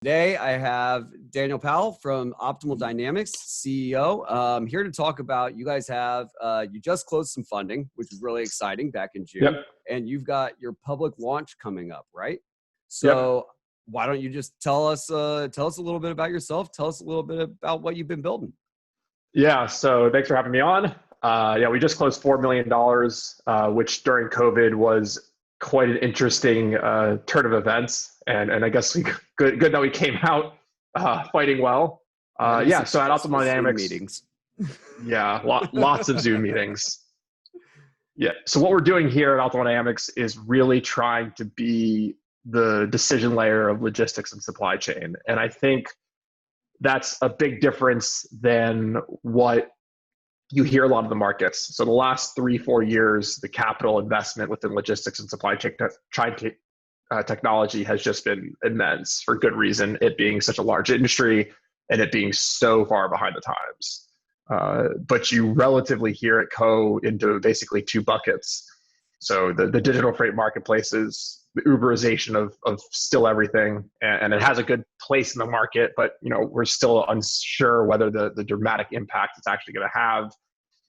Today, I have Daniel Powell from Optimal Dynamics, CEO. Here to talk about, you guys have, you just closed some funding, which is really exciting back in June. Yep. And you've got your public launch coming up, right? Yep. So why don't you just tell us a little bit about yourself. Tell us a little bit about what you've been building. Yeah. So thanks for having me on. We just closed $4 million, which during COVID was quite an interesting turn of events. And I guess good that we came out fighting well. So at Optimal Dynamics, meetings. Yeah, lots of Zoom meetings. Yeah. So what we're doing here at Optimal Dynamics is really trying to be the decision layer of logistics and supply chain. And I think that's a big difference than what you hear a lot of the markets. So the last 3-4 years, the capital investment within logistics and supply chain technology has just been immense for good reason, it being such a large industry and it being so far behind the times. But you relatively hear it go into basically two buckets. So the digital freight marketplaces, the Uberization of still everything, and it has a good place in the market, but we're still unsure whether the dramatic impact it's actually going to have.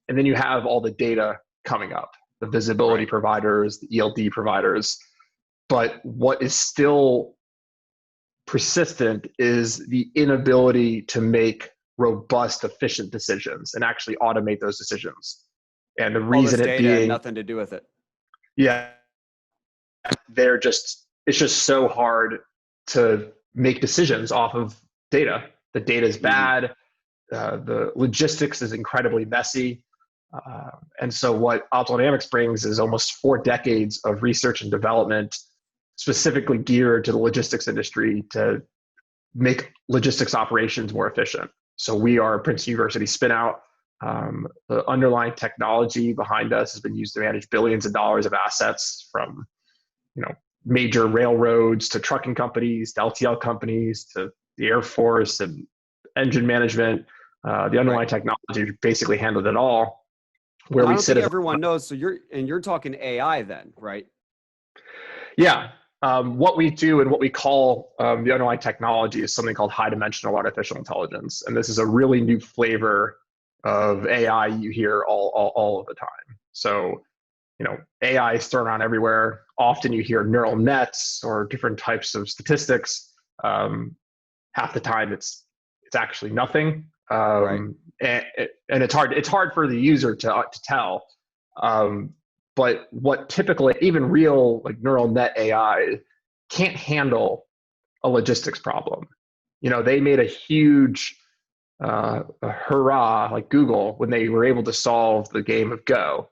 And then you have all the data coming up, the visibility providers, the ELD providers. But what is still persistent is the inability to make robust, efficient decisions and actually automate those decisions. And the reason it being nothing to do with it. Yeah, it's just so hard to make decisions off of data. The data is bad. The logistics is incredibly messy. And so what Optimal Dynamics brings is almost 4 decades of research and development specifically geared to the logistics industry to make logistics operations more efficient. So we are a Princeton University spinout. The underlying technology behind us has been used to manage billions of dollars of assets from major railroads to trucking companies, to LTL companies, to the Air Force and engine management. The underlying technology basically handled it all. Where I don't think everyone knows. So you're talking AI then, right? Yeah. What we do and what we call the underlying technology is something called high dimensional artificial intelligence. And this is a really new flavor of AI you hear all of the time. So, AI is thrown around everywhere. Often you hear neural nets or different types of statistics. Half the time it's actually nothing. And it's hard for the user to tell. But what typically, even real neural net AI can't handle a logistics problem. They made a huge hurrah, like Google, when they were able to solve the game of Go,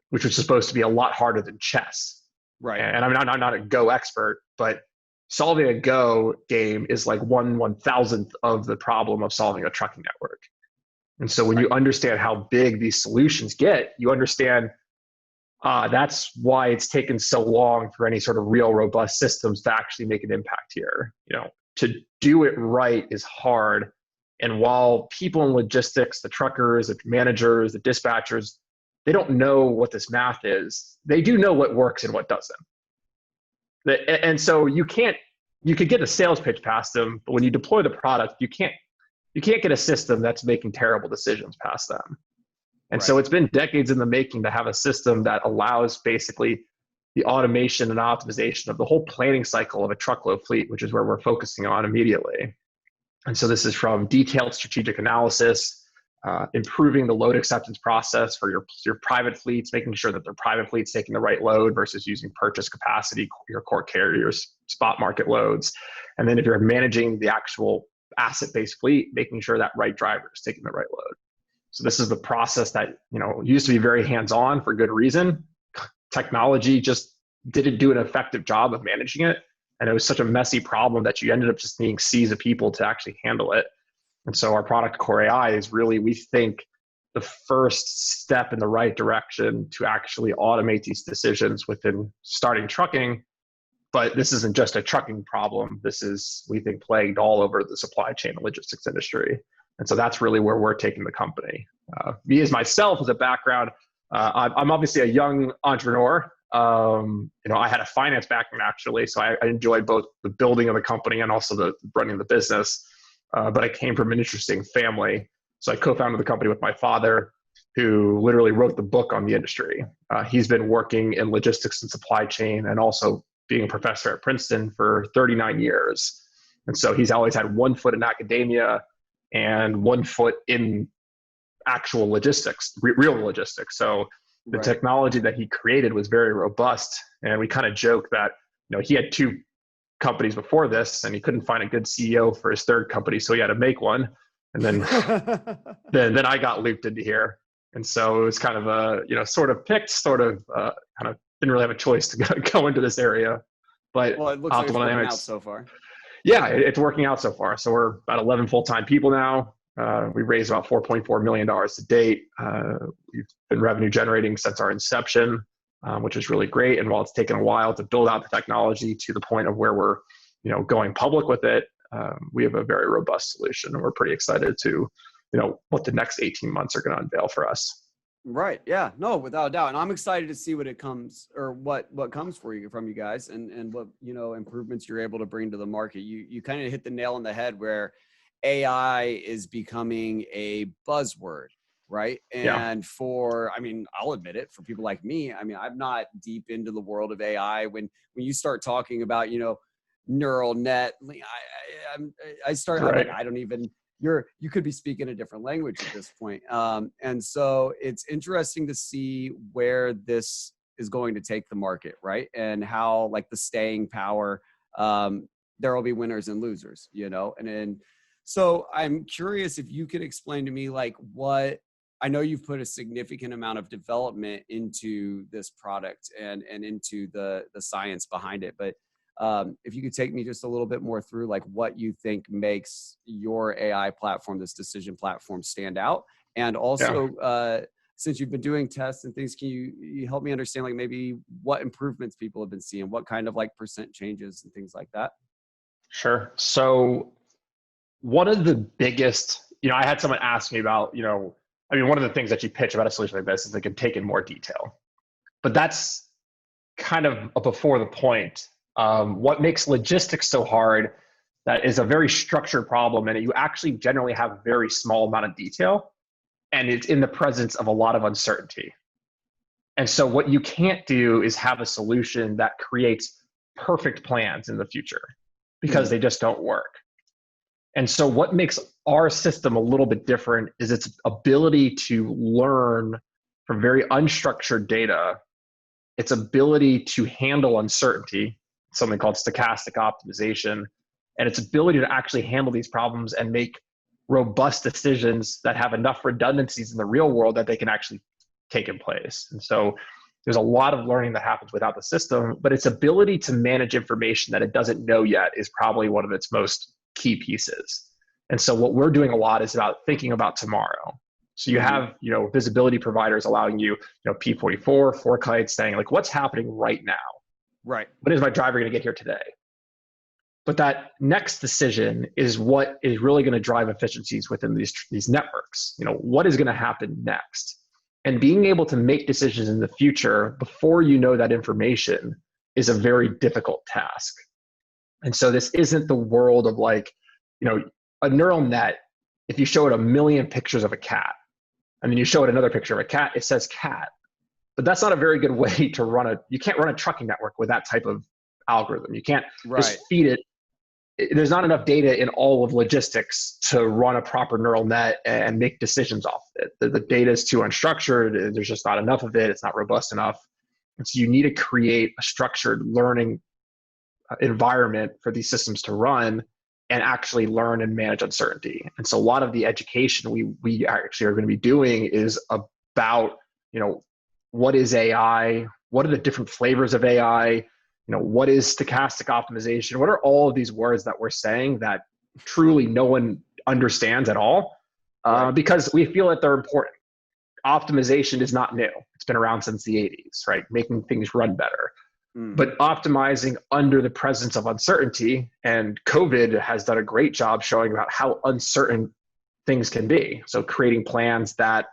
which was supposed to be a lot harder than chess. Right. And I'm not a Go expert, but solving a Go game is like 1/1000th of the problem of solving a trucking network. And so when you understand how big these solutions get, you understand that's why it's taken so long for any sort of real robust systems to actually make an impact here. To do it right is hard. And while people in logistics, the truckers, the managers, the dispatchers, they don't know what this math is, they do know what works and what doesn't. And so you could get a sales pitch past them, but when you deploy the product, you can't get a system that's making terrible decisions past them. And so it's been decades in the making to have a system that allows basically the automation and optimization of the whole planning cycle of a truckload fleet, which is where we're focusing on immediately. And so this is from detailed strategic analysis, improving the load acceptance process for your private fleets, making sure that their private fleet's taking the right load versus using purchase capacity, your core carriers, spot market loads. And then if you're managing the actual asset-based fleet, making sure that right driver is taking the right load. So this is the process that used to be very hands-on for good reason. Technology just didn't do an effective job of managing it. And it was such a messy problem that you ended up just needing seas of people to actually handle it. And so our product Core AI is really, we think, the first step in the right direction to actually automate these decisions within starting trucking. But this isn't just a trucking problem. This is, we think, plagued all over the supply chain and logistics industry. And so that's really where we're taking the company. Me as myself as a background, I'm obviously a young entrepreneur. I had a finance background actually, so I enjoyed both the building of the company and also the running the business. But I came from an interesting family. So I co-founded the company with my father, who literally wrote the book on the industry. He's been working in logistics and supply chain and also being a professor at Princeton for 39 years. And so he's always had one foot in academia and one foot in actual logistics, real logistics. So the technology that he created was very robust. And we kind of joke that, he had two companies before this and he couldn't find a good CEO for his third company. So he had to make one. And then, then I got looped into here. And so it was kind of sort of picked, kind of didn't really have a choice to go into this area. But well, it looks like it's working out so far. Yeah, it's working out so far. So we're about 11 full-time people now. We raised about $4.4 million to date. We've been revenue generating since our inception, which is really great. And while it's taken a while to build out the technology to the point of where we're, going public with it, we have a very robust solution, and we're pretty excited to, what the next 18 months are going to unveil for us. Right. Yeah. No, without a doubt. And I'm excited to see what comes for you from you guys and what, improvements you're able to bring to the market. You kind of hit the nail on the head where AI is becoming a buzzword, right? And I'll admit it, for people like me, I'm not deep into the world of AI. When you start talking about, neural net, I start, right. I'm like, I don't even, you could be speaking a different language at this point. And so it's interesting to see where this is going to take the market, right? And how, like, the staying power, there will be winners and losers, so I'm curious if you could explain to me, like, I know you've put a significant amount of development into this product and into the science behind it, but if you could take me just a little bit more through, like, what you think makes your AI platform, this decision platform, stand out. And also, since you've been doing tests and things, can you help me understand, like, maybe what improvements people have been seeing, what kind of, like, percent changes and things like that? Sure. So one of the biggest, I had someone ask me about, one of the things that you pitch about a solution like this is they can take in more detail, but that's kind of before the point. What makes logistics so hard, that is a very structured problem, and you actually generally have a very small amount of detail, and it's in the presence of a lot of uncertainty. And so what you can't do is have a solution that creates perfect plans in the future, because they just don't work. And so what makes our system a little bit different is its ability to learn from very unstructured data, its ability to handle uncertainty, something called stochastic optimization, and its ability to actually handle these problems and make robust decisions that have enough redundancies in the real world that they can actually take in place. And so there's a lot of learning that happens without the system, but its ability to manage information that it doesn't know yet is probably one of its most key pieces. And so what we're doing a lot is about thinking about tomorrow. So you have, visibility providers allowing you, P44, ForeKite, saying, like, what's happening right now? Right. When is my driver going to get here today? But that next decision is what is really going to drive efficiencies within these networks. What is going to happen next? And being able to make decisions in the future before you know that information is a very difficult task. And so this isn't the world of, like, a neural net. If you show it 1 million pictures of a cat, and then you show it another picture of a cat, it says cat. But that's not a very good way to you can't run a trucking network with that type of algorithm. You can't just feed it. There's not enough data in all of logistics to run a proper neural net and make decisions off it. The data is too unstructured. There's just not enough of it. It's not robust enough. And so you need to create a structured learning environment for these systems to run and actually learn and manage uncertainty. And so a lot of the education we actually are going to be doing is about, what is AI? What are the different flavors of AI? What is stochastic optimization? What are all of these words that we're saying that truly no one understands at all? Because we feel that they're important. Optimization is not new. It's been around since the 80s, right? Making things run better. But optimizing under the presence of uncertainty, and COVID has done a great job showing about how uncertain things can be. So creating plans that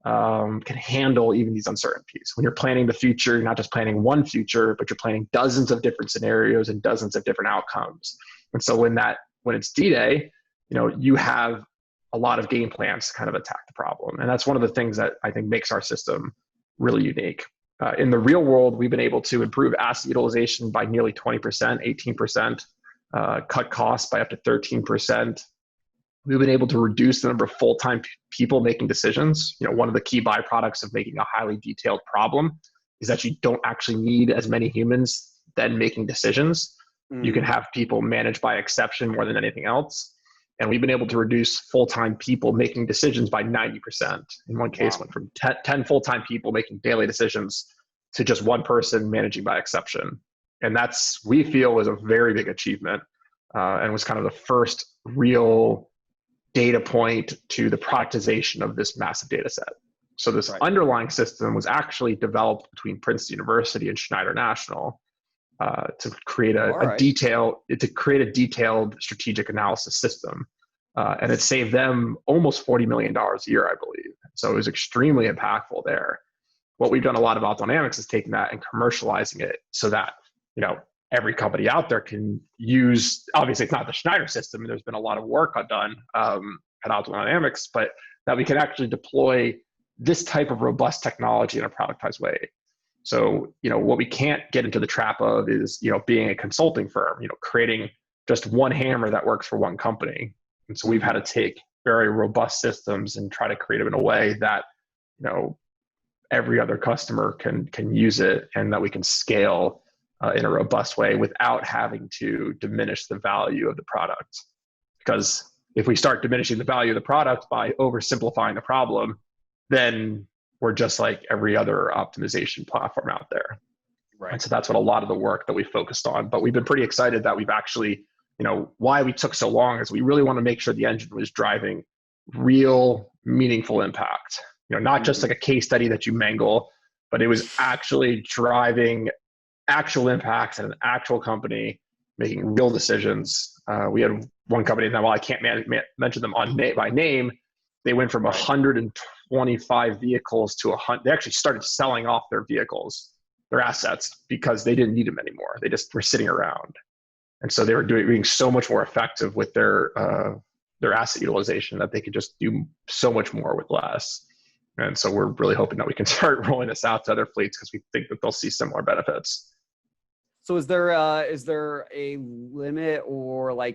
can handle even these uncertainties. When you're planning the future, you're not just planning one future, but you're planning dozens of different scenarios and dozens of different outcomes. And so when it's D-Day, you have a lot of game plans to kind of attack the problem. And that's one of the things that I think makes our system really unique. In the real world, we've been able to improve asset utilization by nearly 20%, 18%, cut costs by up to 13%. We've been able to reduce the number of full-time people making decisions. One of the key byproducts of making a highly detailed problem is that you don't actually need as many humans then making decisions. You can have people manage by exception more than anything else. And we've been able to reduce full-time people making decisions by 90%. In one case, went from 10 full-time people making daily decisions to just one person managing by exception. And we feel was a very big achievement, and was kind of the first real data point to the productization of this massive data set. So this underlying system was actually developed between Princeton University and Schneider National to create a detailed strategic analysis system. And it saved them almost $40 million a year, I believe. So it was extremely impactful there. What we've done a lot of Dynamics is taking that and commercializing it so that, every company out there can use, obviously it's not the Schneider system, and there's been a lot of work done at Dynamics, but that we can actually deploy this type of robust technology in a productized way. So, what we can't get into the trap of is, being a consulting firm, creating just one hammer that works for one company. And so we've had to take very robust systems and try to create them in a way that, every other customer can use it, and that we can scale in a robust way without having to diminish the value of the product. Because if we start diminishing the value of the product by oversimplifying the problem, then we're just like every other optimization platform out there. Right. And so that's what a lot of the work that we focused on. But we've been pretty excited that we've actually, why we took so long is we really want to make sure the engine was driving real meaningful impact. Not just like a case study that you mangle, but it was actually driving actual impacts at an actual company, making real decisions. We had one company that, while I can't mention them by name, they went from 125 vehicles to 100. They actually started selling off their vehicles, their assets, because they didn't need them anymore. They just were sitting around. And so they were being so much more effective with their asset utilization that they could just do so much more with less. And so we're really hoping that we can start rolling this out to other fleets, because we think that they'll see similar benefits. So is there a limit, or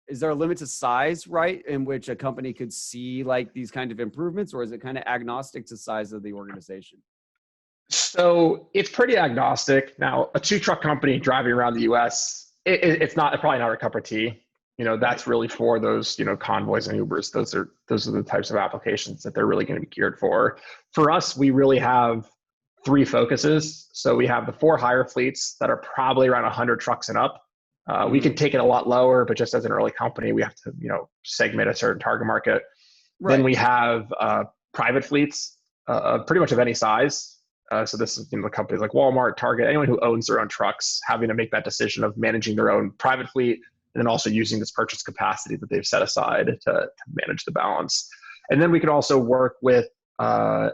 is there a limit to size, right, in which a company could see these kind of improvements, or is it kind of agnostic to size of the organization? So it's pretty agnostic. Now, a 2-truck company driving around the US, it's probably not our cup of tea. That's really for those, convoys and Ubers. Those are the types of applications that they're really going to be geared for. For us, we really have 3 focuses. So we have the 4 higher fleets that are probably around 100 trucks and up. We can take it a lot lower, but just as an early company, we have to, segment a certain target market. Right. Then we have private fleets, pretty much of any size. So this is, the companies like Walmart, Target, anyone who owns their own trucks, having to make that decision of managing their own private fleet, and then also using this purchase capacity that they've set aside to manage the balance. And then we can also work with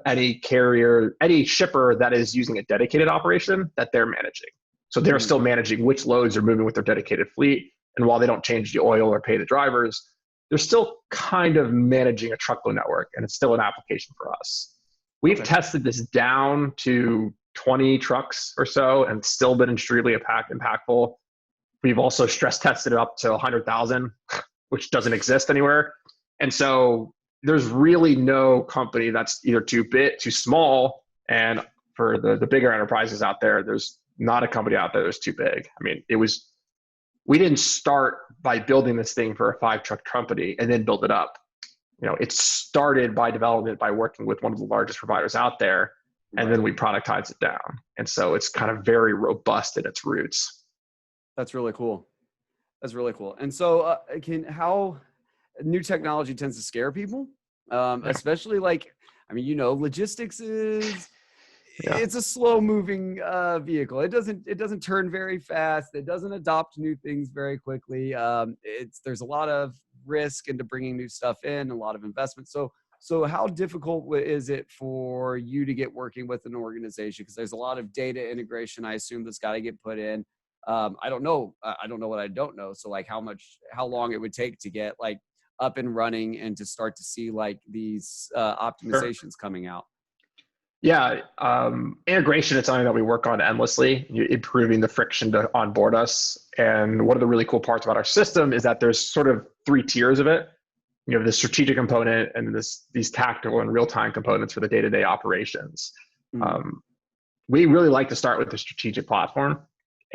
any carrier, any shipper that is using a dedicated operation that they're managing. So they're still managing which loads are moving with their dedicated fleet. And while they don't change the oil or pay the drivers, they're still kind of managing a truckload network, and it's still an application for us. We've tested this down to 20 trucks or so, and still been extremely impactful. We've also stress tested it up to 100,000, which doesn't exist anywhere. And so there's really no company that's either too big, too small. And for the bigger enterprises out there, there's not a company out there that's too big. I mean, we didn't start by building this thing for a 5-truck company and then build it up. It started by development, by working with one of the largest providers out there, and then we productized it down. And so it's kind of very robust in its roots. That's really cool. And so how new technology tends to scare people, especially logistics is, it's a slow moving vehicle. It doesn't turn very fast. It doesn't adopt new things very quickly. There's a lot of risk into bringing new stuff in, a lot of investment. So So how difficult is it for you to get working with an organization? Because there's a lot of data integration, I assume, that's got to get put in. I don't know. I don't know what I don't know. So like how long it would take to get like up and running and to start to see like these Sure. optimizations coming out. Yeah, integration is something that we work on endlessly, improving the friction to onboard us. And one of the really cool parts about our system is that there's sort of three tiers of it. You have the strategic component and these tactical and real-time components for the day-to-day operations. Mm. Um, we really like to start with the strategic platform.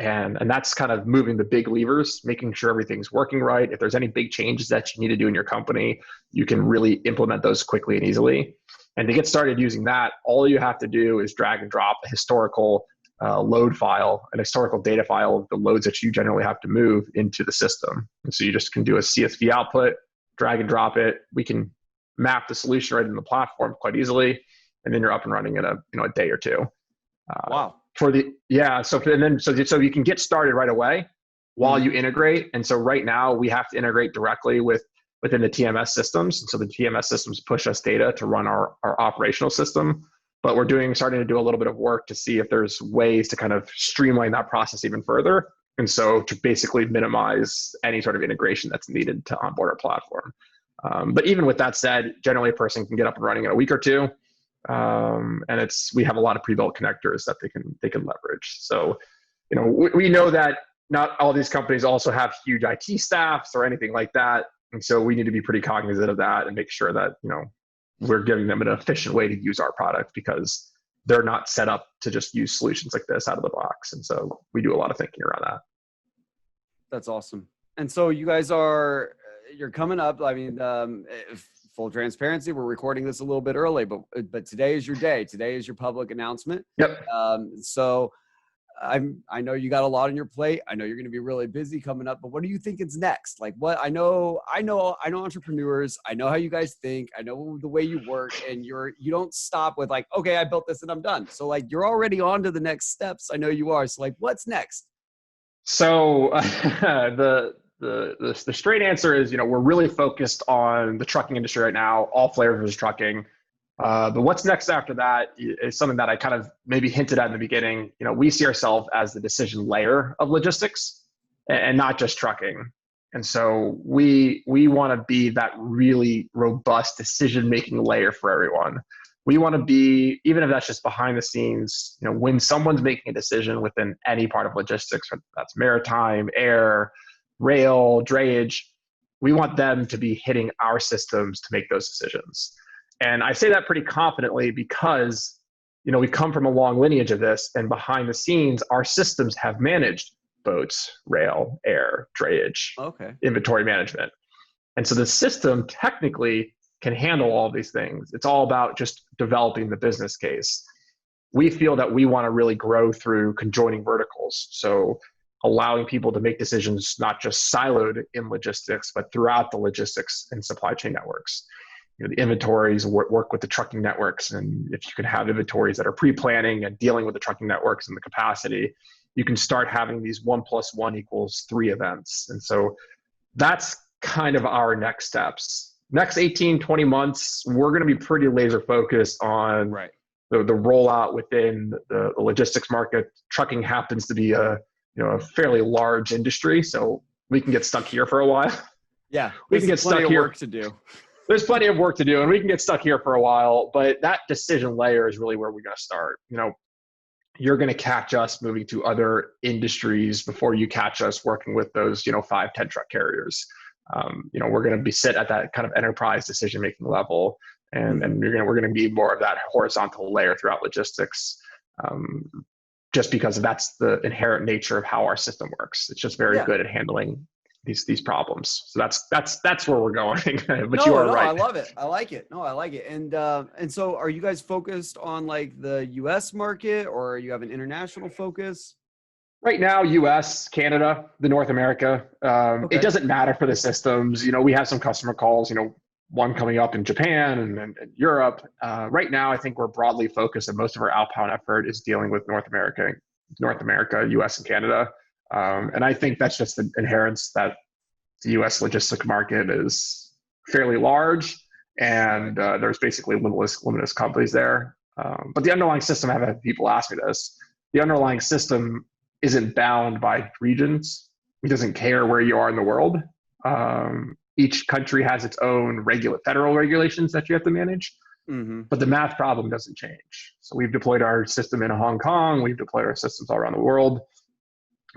And that's kind of moving the big levers, making sure everything's working right. If there's any big changes that you need to do in your company, you can really implement those quickly and easily. And to get started using that, all you have to do is drag and drop a historical load file, an historical data file of the loads that you generally have to move into the system. And so you just can do a CSV output, drag and drop it. We can map the solution right in the platform quite easily, and then you're up and running in a day or two. Wow. So you can get started right away while you integrate. And so right now we have to integrate directly within the TMS systems. And so the TMS systems push us data to run our operational system. But we're starting to do a little bit of work to see if there's ways to kind of streamline that process even further. And so to basically minimize any sort of integration that's needed to onboard our platform. But even with that said, generally a person can get up and running in a week or two. And we have a lot of pre-built connectors that they can leverage. So, we know that not all these companies also have huge IT staffs or anything like that. And so we need to be pretty cognizant of that and make sure that, we're giving them an efficient way to use our product, because they're not set up to just use solutions like this out of the box. And so we do a lot of thinking around that. That's awesome. And so you guys you're coming up. I mean, full transparency, we're recording this a little bit early, but today is your day. Today is your public announcement. Yep. So I know you got a lot on your plate. I know you're going to be really busy coming up, but what do you think is next? Like I know entrepreneurs. I know how you guys think. I know the way you work, and you don't stop with like, okay, I built this and I'm done. So like you're already on to the next steps. I know you are. So like, what's next? So the straight answer is, we're really focused on the trucking industry right now, all flavors of trucking. But what's next after that is something that I kind of maybe hinted at in the beginning. We see ourselves as the decision layer of logistics and not just trucking. And so we want to be that really robust decision-making layer for everyone. We want to be, even if that's just behind the scenes, when someone's making a decision within any part of logistics, that's maritime, air, rail, drayage, we want them to be hitting our systems to make those decisions. And I say that pretty confidently because, we come from a long lineage of this, and behind the scenes, our systems have managed boats, rail, air, drayage, inventory management. And so the system technically can handle all these things. It's all about just developing the business case. We feel that we want to really grow through conjoining verticals. So allowing people to make decisions, not just siloed in logistics, but throughout the logistics and supply chain networks. The inventories work with the trucking networks. And if you can have inventories that are pre-planning and dealing with the trucking networks and the capacity, you can start having these 1 + 1 = 3 events. And so that's kind of our next steps. Next 18, 20 months, we're going to be pretty laser focused on the rollout within the logistics market. Trucking happens to be a fairly large industry, so we can get stuck here for a while. Yeah, we can get stuck here. Work to do. There's plenty of work to do, and we can get stuck here for a while. But that decision layer is really where we're going to start. You're going to catch us moving to other industries before you catch us working with those 5, 10 truck carriers. We're going to be sit at that kind of enterprise decision-making level, and we're going to be more of that horizontal layer throughout logistics, just because that's the inherent nature of how our system works. It's just very good at handling these problems. So that's where we're going. But you are right. I love it. I like it. No, I like it. And so are you guys focused on like the US market, or you have an international focus? Right now, US, Canada, the North America. It doesn't matter for the systems. We have some customer calls, one coming up in Japan and Europe. Right now, I think we're broadly focused, and most of our outbound effort is dealing with North America, US and Canada. And I think that's just the inherence that the US logistics market is fairly large, and there's basically limitless companies there. But the underlying system, I've had people ask me this, the underlying system isn't bound by regions. It doesn't care where you are in the world. Each country has its own federal regulations that you have to manage, but the math problem doesn't change. So we've deployed our system in Hong Kong. We've deployed our systems all around the world.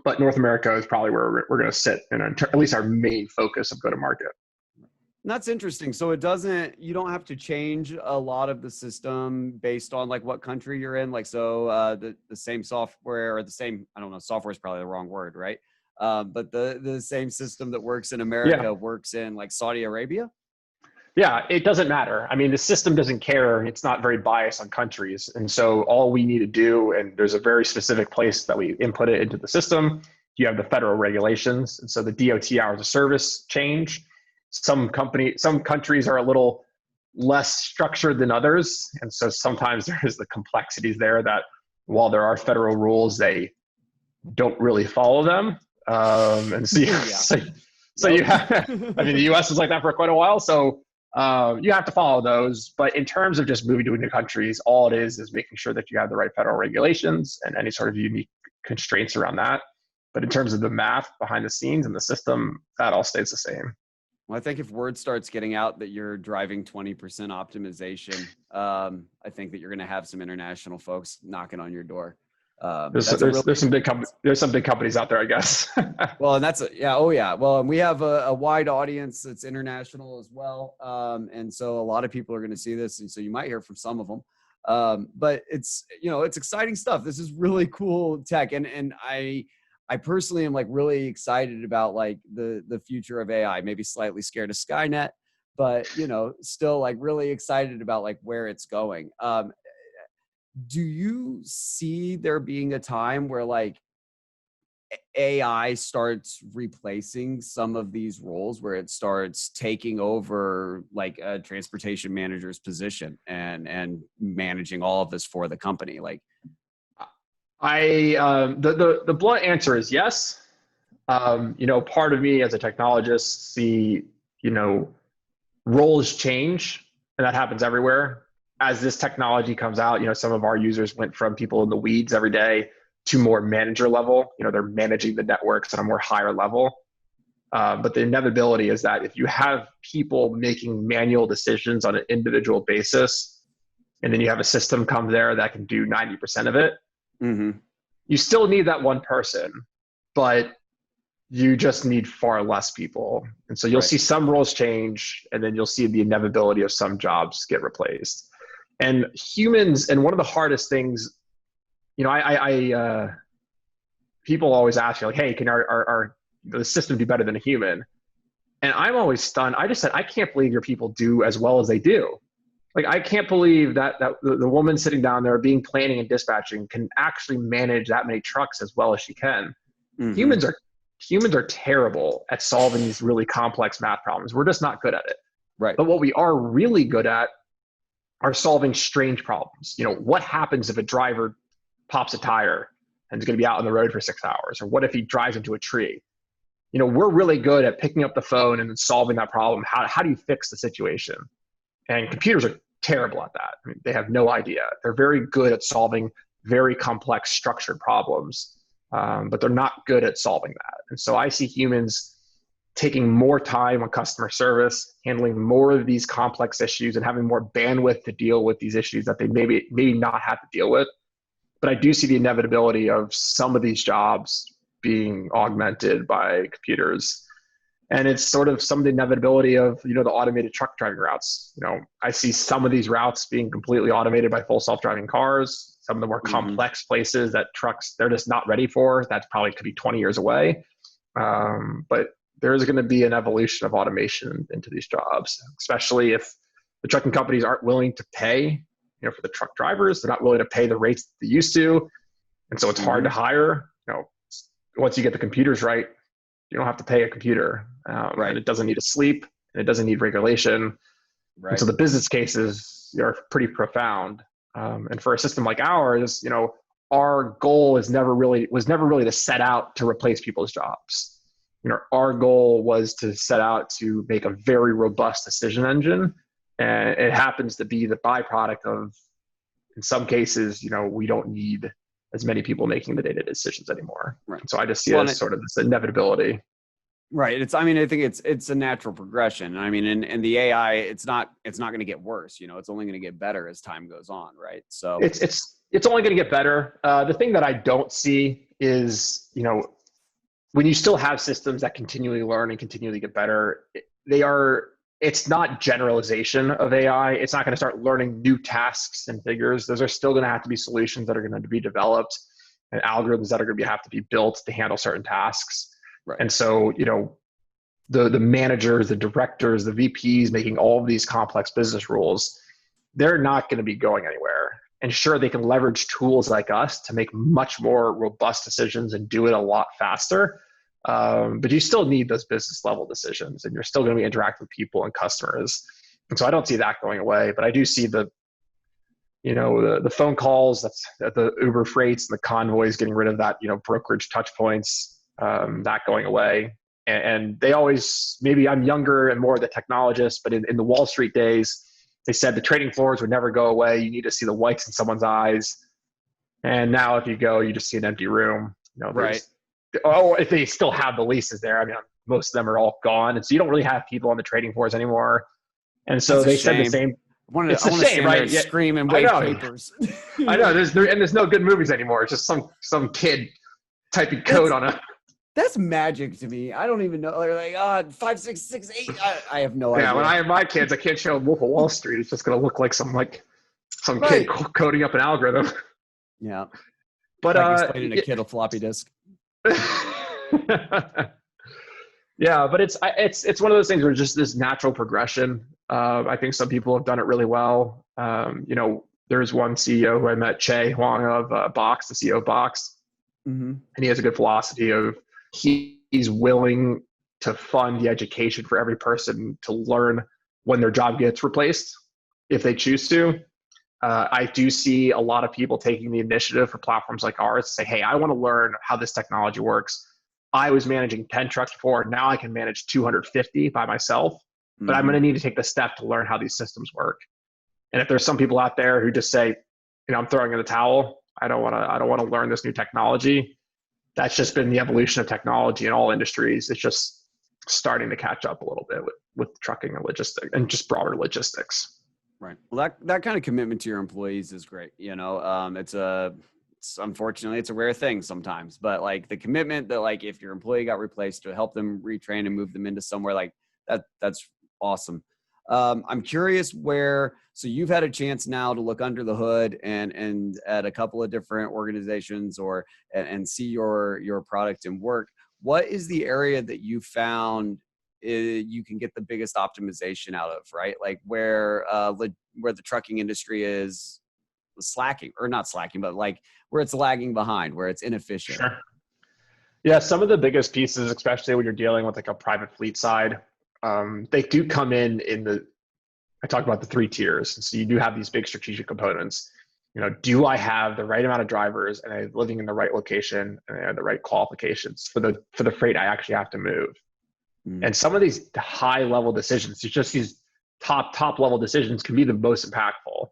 But North America is probably where we're going to sit, and at least our main focus of go-to-market. That's interesting. So you don't have to change a lot of the system based on like what country you're in. Like, so the same software, or the same, I don't know, software is probably the wrong word, right? But the same system that works in America works in like Saudi Arabia. Yeah, it doesn't matter. I mean, the system doesn't care. It's not very biased on countries. And so all we need to do, and there's a very specific place that we input it into the system. You have the federal regulations. And so the DOT hours of service change. Some countries are a little less structured than others. And so sometimes there's the complexities there that while there are federal rules, they don't really follow them. And so, you have, I mean, the US is like that for quite a while. So you have to follow those. But in terms of just moving to new countries, all it is making sure that you have the right federal regulations and any sort of unique constraints around that. But in terms of the math behind the scenes and the system, that all stays the same. Well, I think if word starts getting out that you're driving 20% optimization, I think that you're going to have some international folks knocking on your door. There's some big companies out there, I guess. Well, and well, and we have a wide audience that's international as well. And so a lot of people are going to see this. And so you might hear from some of them. But it's exciting stuff. This is really cool tech. And I personally am like really excited about like the future of AI, maybe slightly scared of Skynet, but still like really excited about like where it's going. Do you see there being a time where like AI starts replacing some of these roles, where it starts taking over like a transportation manager's position and managing all of this for the company? Like, the blunt answer is yes. Part of me as a technologist see, roles change, and that happens everywhere. As this technology comes out, some of our users went from people in the weeds every day to more manager level. They're managing the networks at a more higher level. But the inevitability is that if you have people making manual decisions on an individual basis, and then you have a system come there that can do 90% of it, you still need that one person, but you just need far less people. And so you'll see some roles change, and then you'll see the inevitability of some jobs get replaced. And humans, and one of the hardest things, people always ask you like, hey, can the system do better than a human? And I'm always stunned. I just said, I can't believe your people do as well as they do. Like, I can't believe that the woman sitting down there being planning and dispatching can actually manage that many trucks as well as she can. Humans are terrible at solving these really complex math problems. We're just not good at it. Right. But what we are really good at are solving strange problems. What happens if a driver pops a tire and is going to be out on the road for 6 hours? Or what if he drives into a tree? We're really good at picking up the phone and solving that problem. How do you fix the situation? And computers are terrible at that. I mean, they have no idea. They're very good at solving very complex structured problems, but they're not good at solving that. And so I see humans taking more time on customer service, handling more of these complex issues, and having more bandwidth to deal with these issues that they maybe not have to deal with. But I do see the inevitability of some of these jobs being augmented by computers. And it's sort of some of the inevitability of, the automated truck driving routes. I see some of these routes being completely automated by full self-driving cars. Some of the more complex places that trucks, they're just not ready for. That probably could be 20 years away. But there's going to be an evolution of automation into these jobs, especially if the trucking companies aren't willing to pay, for the truck drivers. They're not willing to pay the rates they used to. And so it's hard to hire. Once you get the computers right, you don't have to pay a computer. And it doesn't need to sleep, and it doesn't need regulation. Right. And so the business cases are pretty profound. And for a system like ours, our goal was never really to set out to replace people's jobs. Our goal was to set out to make a very robust decision engine And it happens to be the byproduct of, in some cases, we don't need as many people making the data decisions anymore. Right. So I just see it as sort of this inevitability. Right. I think it's a natural progression. I mean, in the AI, it's not going to get worse. It's only going to get better as time goes on. Right. So it's only going to get better. The thing that I don't see is, when you still have systems that continually learn and continually get better, it's not generalization of AI. It's not going to start learning new tasks and figures. Those are still going to have to be solutions that are going to be developed and algorithms that are going to have to be built to handle certain tasks. Right. And so, the managers, the directors, the VPs making all of these complex business rules, they're not going to be going anywhere. And sure, they can leverage tools like us to make much more robust decisions and do it a lot faster. But you still need those business level decisions, and you're still going to be interacting with people and customers. And so I don't see that going away, but I do see the phone calls, that's the Uber Freights and the Convoys getting rid of that, brokerage touch points, that going away. And they always, maybe I'm younger and more the technologist, but in the Wall Street days, they said the trading floors would never go away. You need to see the whites in someone's eyes. And now if you go, you just see an empty room. Right. Oh, if they still have the leases there, I mean, most of them are all gone. And so you don't really have people on the trading floors anymore. And so they said the same. It's a shame, right? Yeah. Scream and wave papers. I know. There's no good movies anymore. It's just some kid typing code on a. That's magic to me. I don't even know. They're like, 5, 6, 6, 8. I have no idea. Yeah, when I have my kids, I can't show them Wolf of Wall Street. It's just going to look like some kid coding up an algorithm. Yeah. But explaining a kid a floppy disk. Yeah, but it's one of those things where it's just this natural progression. I think some people have done it really well. There's one CEO who I met, Che Huang of Box, the CEO of Box, and he has a good philosophy of he's willing to fund the education for every person to learn when their job gets replaced, if they choose to. I do see a lot of people taking the initiative for platforms like ours to say, hey, I want to learn how this technology works. I was managing 10 trucks before. Now I can manage 250 by myself, but I'm going to need to take the step to learn how these systems work. And if there's some people out there who just say, I'm throwing in the towel, I don't want to learn this new technology. That's just been the evolution of technology in all industries. It's just starting to catch up a little bit with trucking and logistics and just broader logistics. Right. Well, that kind of commitment to your employees is great. Unfortunately, it's a rare thing sometimes, but like the commitment that like if your employee got replaced, to help them retrain and move them into somewhere like that, that's awesome. I'm curious so you've had a chance now to look under the hood and at a couple of different organizations and see your product and work. What is the area that you found you can get the biggest optimization out of, right? Like where the trucking industry is slacking, or not slacking, but like where it's lagging behind, where it's inefficient. Sure. Yeah, some of the biggest pieces, especially when you're dealing with like a private fleet side, they do come I talk about the 3 tiers. So you do have these big strategic components. Do I have the right amount of drivers and I'm living in the right location and I have the right qualifications for the freight I actually have to move? And some of these high level decisions, it's just these top level decisions, can be the most impactful.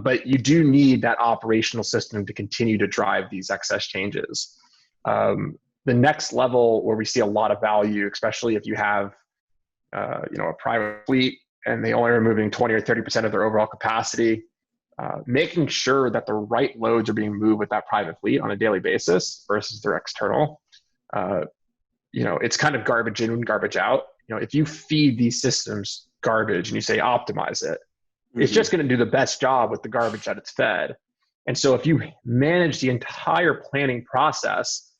But you do need that operational system to continue to drive these excess changes. The next level where we see a lot of value, especially if you have a private fleet and they only are moving 20 or 30% of their overall capacity, making sure that the right loads are being moved with that private fleet on a daily basis versus their external. It's kind of garbage in, garbage out. If you feed these systems garbage and you say optimize it, it's just going to do the best job with the garbage that it's fed. And so if you manage the entire planning process,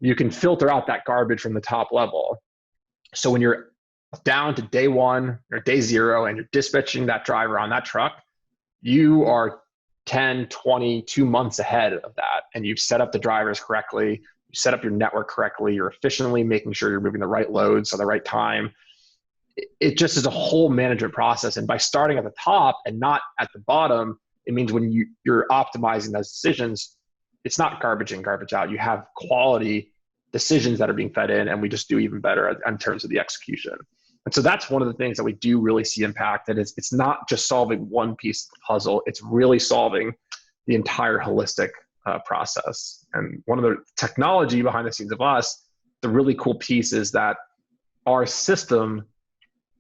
you can filter out that garbage from the top level. So when you're down to day 1 or day 0 and you're dispatching that driver on that truck, you are 10, 20, 2 months ahead of that. And you've set up the drivers correctly, you set up your network correctly, you're efficiently making sure you're moving the right loads at the right time. It just is a whole management process. And by starting at the top and not at the bottom, it means when you're optimizing those decisions, it's not garbage in, garbage out. You have quality decisions that are being fed in, and we just do even better in terms of the execution. And so that's one of the things that we do really see impact, that it's not just solving one piece of the puzzle, it's really solving the entire holistic process. And one of the technology behind the scenes of us, the really cool piece is that our system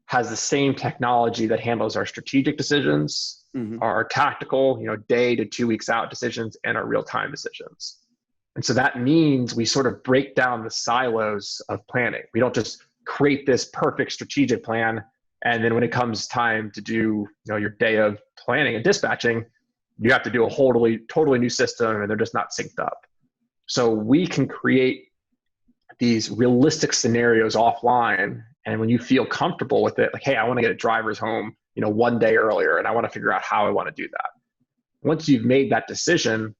has the same technology that handles our strategic decisions, our tactical, day to 2 weeks out decisions, and our real-time decisions. And so that means we sort of break down the silos of planning. We don't just create this perfect strategic plan, and then when it comes time to do your day of planning and dispatching, you have to do a totally new system, and they're just not synced up. So we can create these realistic scenarios offline, and when you feel comfortable with it, like, hey, I want to get a driver's home 1 day earlier, and I want to figure out how I want to do that. Once you've made that decision,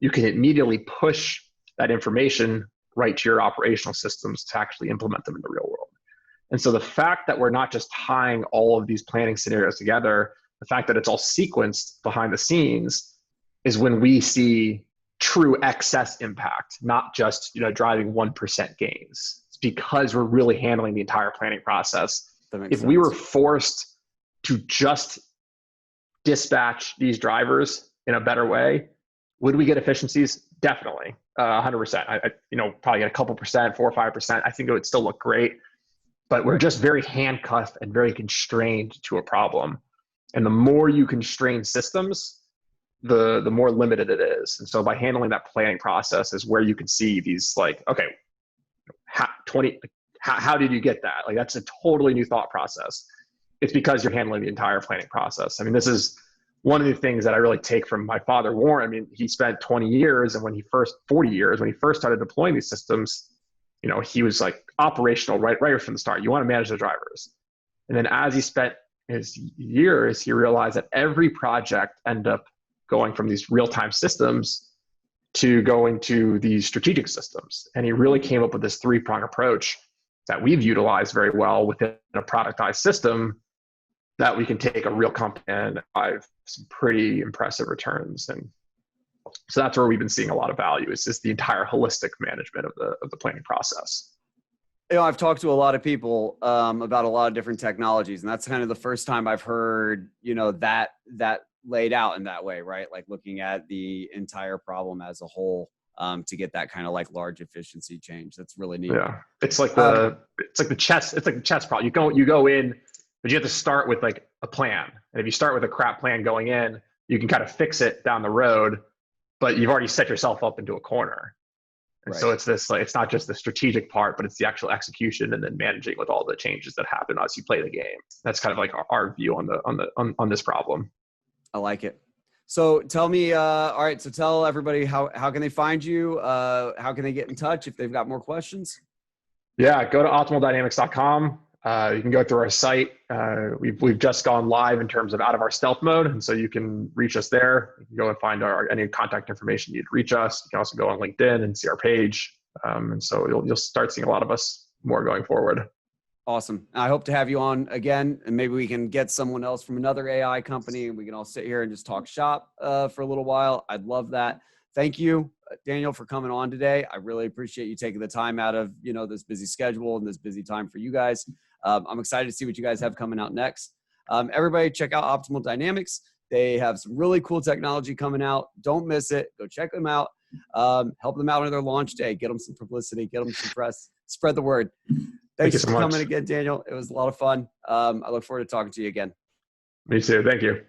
you can immediately push that information right to your operational systems to actually implement them in the real world. And so the fact that we're not just tying all of these planning scenarios together, the fact that it's all sequenced behind the scenes, is when we see true excess impact, not just driving 1% gains. It's because we're really handling the entire planning process. If we were forced to just dispatch these drivers in a better way, would we get efficiencies? Definitely, 100%. I probably get a couple percent, 4 or 5%. I think it would still look great, but we're just very handcuffed and very constrained to a problem. And the more you constrain systems, the more limited it is. And so by handling that planning process is where you can see these, like, okay, how did you get that? Like, that's a totally new thought process. It's because you're handling the entire planning process. I mean, this is one of the things that I really take from my father, Warren. I mean, he spent 40 years, when he first started deploying these systems, he was like operational right from the start. You want to manage the drivers. And then as he spent his years, he realized that every project ended up going from these real-time systems to going to these strategic systems. And he really came up with this 3-prong approach that we've utilized very well within a productized system, that we can take a real company and drive some pretty impressive returns. And so that's where we've been seeing a lot of value, is just the entire holistic management of the planning process. I've talked to a lot of people about a lot of different technologies, and that's kind of the first time I've heard, that laid out in that way, right? Like looking at the entire problem as a whole to get that kind of like large efficiency change. That's really neat. Yeah, it's like the chess problem. You go in, but you have to start with like a plan. And if you start with a crap plan going in, you can kind of fix it down the road, but you've already set yourself up into a corner. And so it's this, like, it's not just the strategic part, but it's the actual execution and then managing with all the changes that happen as you play the game. That's kind of like our view on this problem. I like it. So tell me, all right, so tell everybody how can they find you? How can they get in touch if they've got more questions? Yeah, go to optimaldynamics.com. You can go through our site. We've just gone live in terms of out of our stealth mode, and so you can reach us there. You can go and find any contact information you'd reach us. You can also go on LinkedIn and see our page, and so you'll start seeing a lot of us more going forward. Awesome. I hope to have you on again, and maybe we can get someone else from another AI company, and we can all sit here and just talk shop for a little while. I'd love that. Thank you, Daniel, for coming on today. I really appreciate you taking the time out of this busy schedule and this busy time for you guys. I'm excited to see what you guys have coming out next. Everybody check out Optimal Dynamics. They have some really cool technology coming out. Don't miss it. Go check them out. Help them out on their launch day. Get them some publicity. Get them some press. Spread the word. Thanks for coming again, Daniel. It was a lot of fun. I look forward to talking to you again. Me too. Thank you.